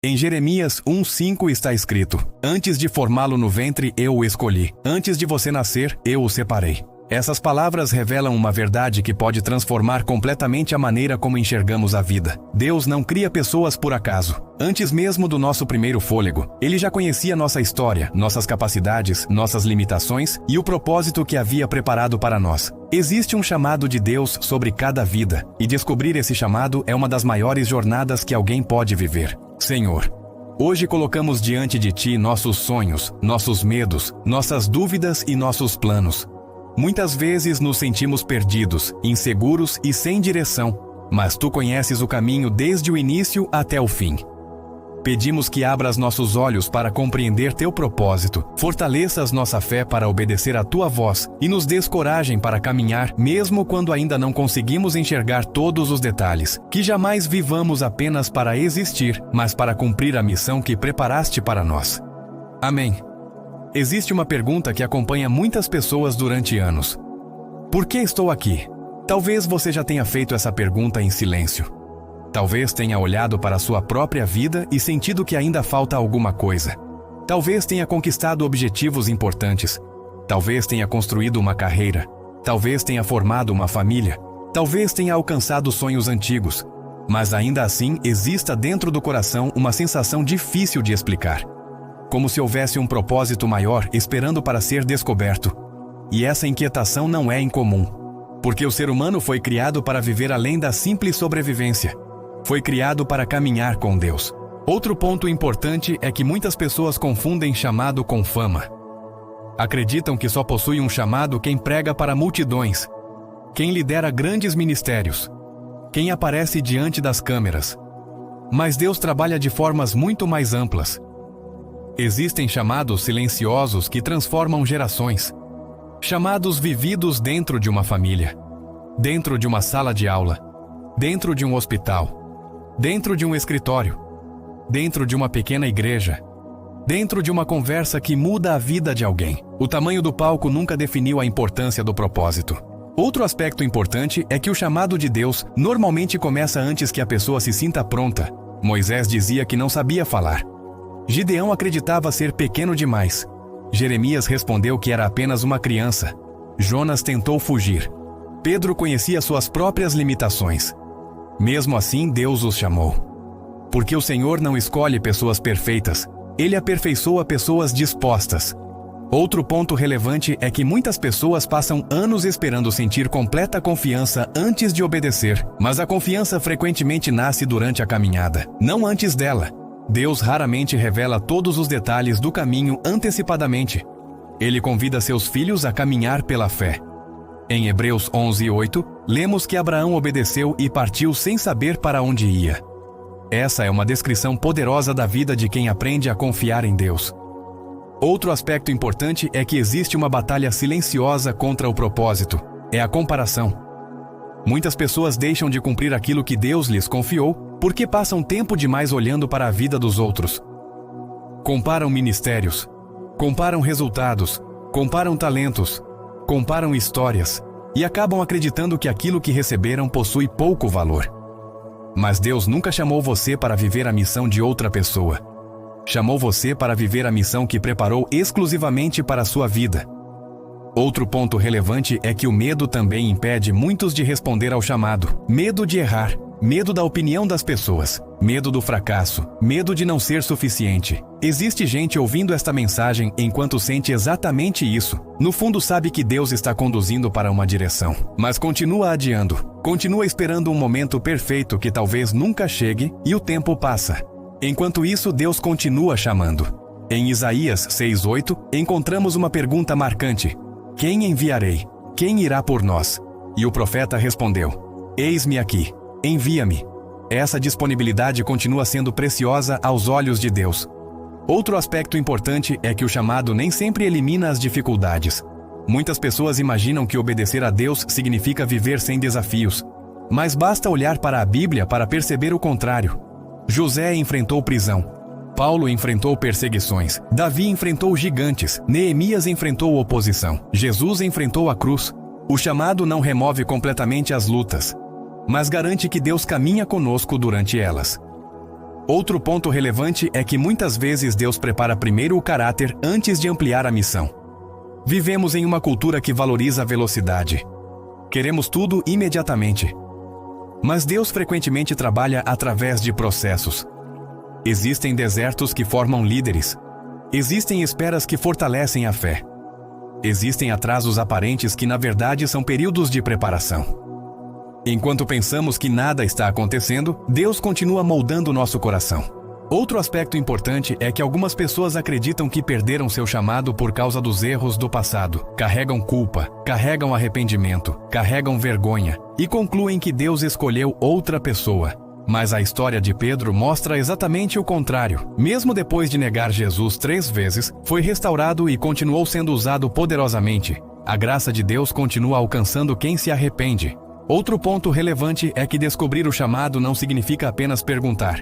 Em Jeremias 1:5 está escrito: Antes de formá-lo no ventre, eu o escolhi. Antes de você nascer, eu o separei. Essas palavras revelam uma verdade que pode transformar completamente a maneira como enxergamos a vida. Deus não cria pessoas por acaso. Antes mesmo do nosso primeiro fôlego, Ele já conhecia nossa história, nossas capacidades, nossas limitações e o propósito que havia preparado para nós. Existe um chamado de Deus sobre cada vida, e descobrir esse chamado é uma das maiores jornadas que alguém pode viver. Senhor, hoje colocamos diante de Ti nossos sonhos, nossos medos, nossas dúvidas e nossos planos. Muitas vezes nos sentimos perdidos, inseguros e sem direção, mas Tu conheces o caminho desde o início até o fim. Pedimos que abras nossos olhos para compreender Teu propósito, fortaleças nossa fé para obedecer à Tua voz e nos dês coragem para caminhar mesmo quando ainda não conseguimos enxergar todos os detalhes. Que jamais vivamos apenas para existir, mas para cumprir a missão que preparaste para nós. Amém. Existe uma pergunta que acompanha muitas pessoas durante anos. Por que estou aqui? Talvez você já tenha feito essa pergunta em silêncio. Talvez tenha olhado para a sua própria vida e sentido que ainda falta alguma coisa. Talvez tenha conquistado objetivos importantes. Talvez tenha construído uma carreira. Talvez tenha formado uma família. Talvez tenha alcançado sonhos antigos. Mas ainda assim exista dentro do coração uma sensação difícil de explicar. Como se houvesse um propósito maior esperando para ser descoberto. E essa inquietação não é incomum, porque o ser humano foi criado para viver além da simples sobrevivência. Foi criado para caminhar com Deus. Outro ponto importante é que muitas pessoas confundem chamado com fama. Acreditam que só possui um chamado quem prega para multidões, quem lidera grandes ministérios, quem aparece diante das câmeras. Mas Deus trabalha de formas muito mais amplas. Existem chamados silenciosos que transformam gerações. Chamados vividos dentro de uma família, dentro de uma sala de aula, dentro de um hospital, dentro de um escritório, dentro de uma pequena igreja, dentro de uma conversa que muda a vida de alguém. O tamanho do palco nunca definiu a importância do propósito. Outro aspecto importante é que o chamado de Deus normalmente começa antes que a pessoa se sinta pronta. Moisés dizia que não sabia falar. Gideão acreditava ser pequeno demais. Jeremias respondeu que era apenas uma criança. Jonas tentou fugir. Pedro conhecia suas próprias limitações. Mesmo assim, Deus os chamou. Porque o Senhor não escolhe pessoas perfeitas. Ele aperfeiçoa pessoas dispostas. Outro ponto relevante é que muitas pessoas passam anos esperando sentir completa confiança antes de obedecer. Mas a confiança frequentemente nasce durante a caminhada, não antes dela. Deus raramente revela todos os detalhes do caminho antecipadamente. Ele convida seus filhos a caminhar pela fé. Em Hebreus 11:8, lemos que Abraão obedeceu e partiu sem saber para onde ia. Essa é uma descrição poderosa da vida de quem aprende a confiar em Deus. Outro aspecto importante é que existe uma batalha silenciosa contra o propósito. É a comparação. Muitas pessoas deixam de cumprir aquilo que Deus lhes confiou porque passam tempo demais olhando para a vida dos outros. Comparam ministérios, comparam resultados, comparam talentos, comparam histórias e acabam acreditando que aquilo que receberam possui pouco valor. Mas Deus nunca chamou você para viver a missão de outra pessoa. Chamou você para viver a missão que preparou exclusivamente para a sua vida. Outro ponto relevante é que o medo também impede muitos de responder ao chamado. Medo de errar, medo da opinião das pessoas, medo do fracasso, medo de não ser suficiente. Existe gente ouvindo esta mensagem enquanto sente exatamente isso. No fundo sabe que Deus está conduzindo para uma direção, mas continua adiando. Continua esperando um momento perfeito que talvez nunca chegue e o tempo passa. Enquanto isso, Deus continua chamando. Em Isaías 6:8, encontramos uma pergunta marcante. Quem enviarei? Quem irá por nós? E o profeta respondeu: Eis-me aqui, envia-me. Essa disponibilidade continua sendo preciosa aos olhos de Deus. Outro aspecto importante é que o chamado nem sempre elimina as dificuldades. Muitas pessoas imaginam que obedecer a Deus significa viver sem desafios. Mas basta olhar para a Bíblia para perceber o contrário. José enfrentou prisão. Paulo enfrentou perseguições. Davi enfrentou gigantes. Neemias enfrentou oposição. Jesus enfrentou a cruz. O chamado não remove completamente as lutas, mas garante que Deus caminha conosco durante elas. Outro ponto relevante é que muitas vezes Deus prepara primeiro o caráter antes de ampliar a missão. Vivemos em uma cultura que valoriza a velocidade. Queremos tudo imediatamente. Mas Deus frequentemente trabalha através de processos. Existem desertos que formam líderes. Existem esperas que fortalecem a fé. Existem atrasos aparentes que, na verdade, são períodos de preparação. Enquanto pensamos que nada está acontecendo, Deus continua moldando nosso coração. Outro aspecto importante é que algumas pessoas acreditam que perderam seu chamado por causa dos erros do passado, carregam culpa, carregam arrependimento, carregam vergonha e concluem que Deus escolheu outra pessoa. Mas a história de Pedro mostra exatamente o contrário. Mesmo depois de negar Jesus 3 vezes, foi restaurado e continuou sendo usado poderosamente. A graça de Deus continua alcançando quem se arrepende. Outro ponto relevante é que descobrir o chamado não significa apenas perguntar: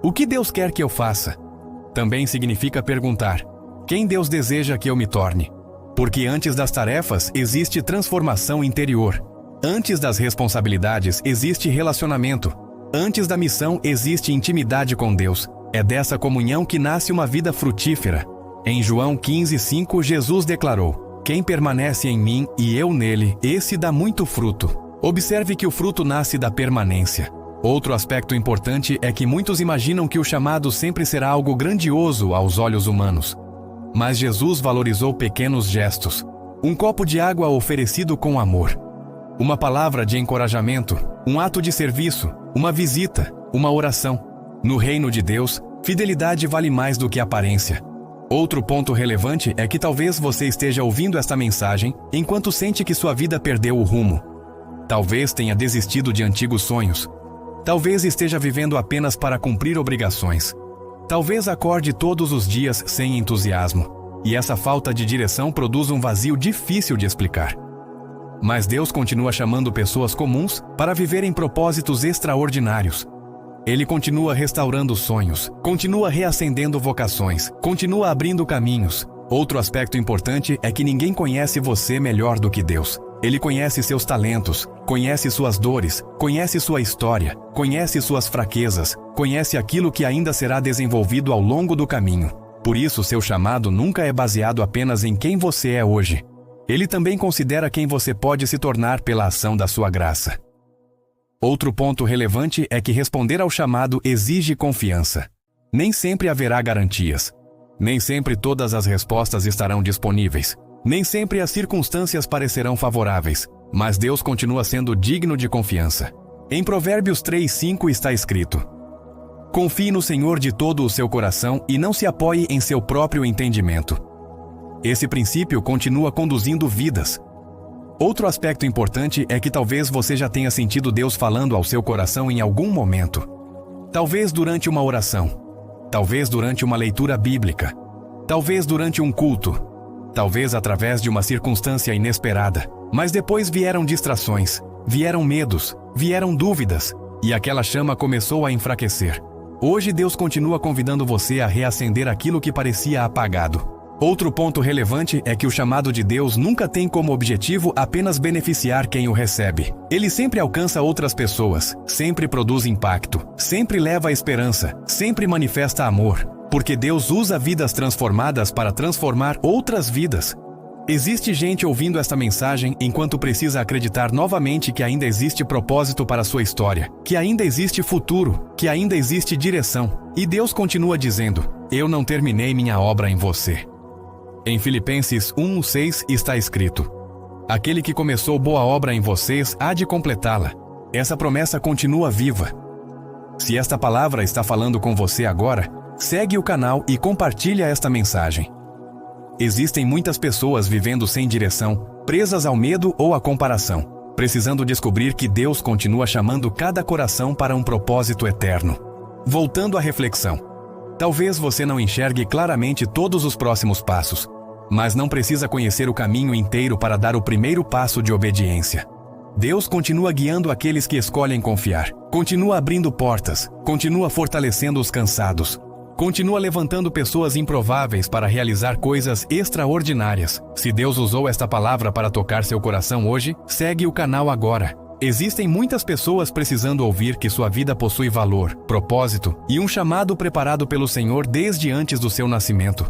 o que Deus quer que eu faça? Também significa perguntar: quem Deus deseja que eu me torne? Porque antes das tarefas existe transformação interior. Antes das responsabilidades existe relacionamento. Antes da missão existe intimidade com Deus. É dessa comunhão que nasce uma vida frutífera. Em João 15:5, Jesus declarou: quem permanece em mim e eu nele, esse dá muito fruto. Observe que o fruto nasce da permanência. Outro aspecto importante é que muitos imaginam que o chamado sempre será algo grandioso aos olhos humanos. Mas Jesus valorizou pequenos gestos. Um copo de água oferecido com amor. Uma palavra de encorajamento, um ato de serviço, uma visita, uma oração. No reino de Deus, fidelidade vale mais do que aparência. Outro ponto relevante é que talvez você esteja ouvindo esta mensagem enquanto sente que sua vida perdeu o rumo. Talvez tenha desistido de antigos sonhos. Talvez esteja vivendo apenas para cumprir obrigações. Talvez acorde todos os dias sem entusiasmo. E essa falta de direção produz um vazio difícil de explicar. Mas Deus continua chamando pessoas comuns para viverem propósitos extraordinários. Ele continua restaurando sonhos, continua reacendendo vocações, continua abrindo caminhos. Outro aspecto importante é que ninguém conhece você melhor do que Deus. Ele conhece seus talentos, conhece suas dores, conhece sua história, conhece suas fraquezas, conhece aquilo que ainda será desenvolvido ao longo do caminho. Por isso, seu chamado nunca é baseado apenas em quem você é hoje. Ele também considera quem você pode se tornar pela ação da sua graça. Outro ponto relevante é que responder ao chamado exige confiança. Nem sempre haverá garantias. Nem sempre todas as respostas estarão disponíveis. Nem sempre as circunstâncias parecerão favoráveis. Mas Deus continua sendo digno de confiança. Em Provérbios 3:5 está escrito: confie no Senhor de todo o seu coração e não se apoie em seu próprio entendimento. Esse princípio continua conduzindo vidas. Outro aspecto importante é que talvez você já tenha sentido Deus falando ao seu coração em algum momento. Talvez durante uma oração. Talvez durante uma leitura bíblica. Talvez durante um culto. Talvez através de uma circunstância inesperada. Mas depois vieram distrações, vieram medos, vieram dúvidas, e aquela chama começou a enfraquecer. Hoje Deus continua convidando você a reacender aquilo que parecia apagado. Outro ponto relevante é que o chamado de Deus nunca tem como objetivo apenas beneficiar quem o recebe. Ele sempre alcança outras pessoas, sempre produz impacto, sempre leva esperança, sempre manifesta amor, porque Deus usa vidas transformadas para transformar outras vidas. Existe gente ouvindo esta mensagem enquanto precisa acreditar novamente que ainda existe propósito para sua história, que ainda existe futuro, que ainda existe direção. E Deus continua dizendo: eu não terminei minha obra em você. Em Filipenses 1:6 está escrito: aquele que começou boa obra em vocês há de completá-la. Essa promessa continua viva. Se esta palavra está falando com você agora, segue o canal e compartilha esta mensagem. Existem muitas pessoas vivendo sem direção, presas ao medo ou à comparação, precisando descobrir que Deus continua chamando cada coração para um propósito eterno. Voltando à reflexão. Talvez você não enxergue claramente todos os próximos passos, mas não precisa conhecer o caminho inteiro para dar o primeiro passo de obediência. Deus continua guiando aqueles que escolhem confiar, continua abrindo portas, continua fortalecendo os cansados, continua levantando pessoas improváveis para realizar coisas extraordinárias. Se Deus usou esta palavra para tocar seu coração hoje, segue o canal agora. Existem muitas pessoas precisando ouvir que sua vida possui valor, propósito e um chamado preparado pelo Senhor desde antes do seu nascimento.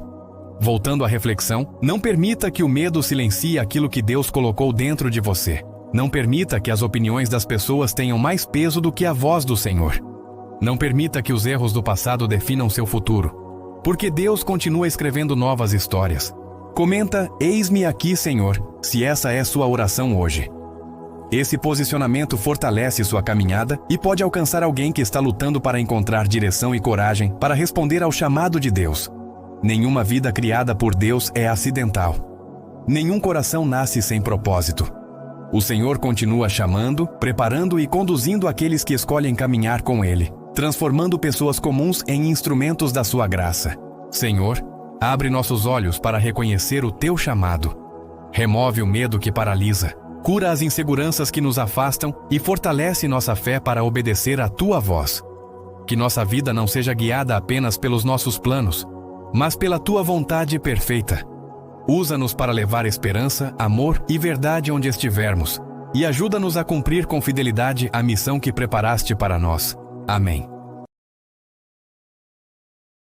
Voltando à reflexão, não permita que o medo silencie aquilo que Deus colocou dentro de você. Não permita que as opiniões das pessoas tenham mais peso do que a voz do Senhor. Não permita que os erros do passado definam seu futuro, porque Deus continua escrevendo novas histórias. Comenta: "Eis-me aqui, Senhor", se essa é sua oração hoje. Esse posicionamento fortalece sua caminhada e pode alcançar alguém que está lutando para encontrar direção e coragem para responder ao chamado de Deus. Nenhuma vida criada por Deus é acidental. Nenhum coração nasce sem propósito. O Senhor continua chamando, preparando e conduzindo aqueles que escolhem caminhar com Ele, transformando pessoas comuns em instrumentos da sua graça. Senhor, abre nossos olhos para reconhecer o Teu chamado. Remove o medo que paralisa, cura as inseguranças que nos afastam e fortalece nossa fé para obedecer à Tua voz. Que nossa vida não seja guiada apenas pelos nossos planos, mas pela Tua vontade perfeita. Usa-nos para levar esperança, amor e verdade onde estivermos, e ajuda-nos a cumprir com fidelidade a missão que preparaste para nós. Amém.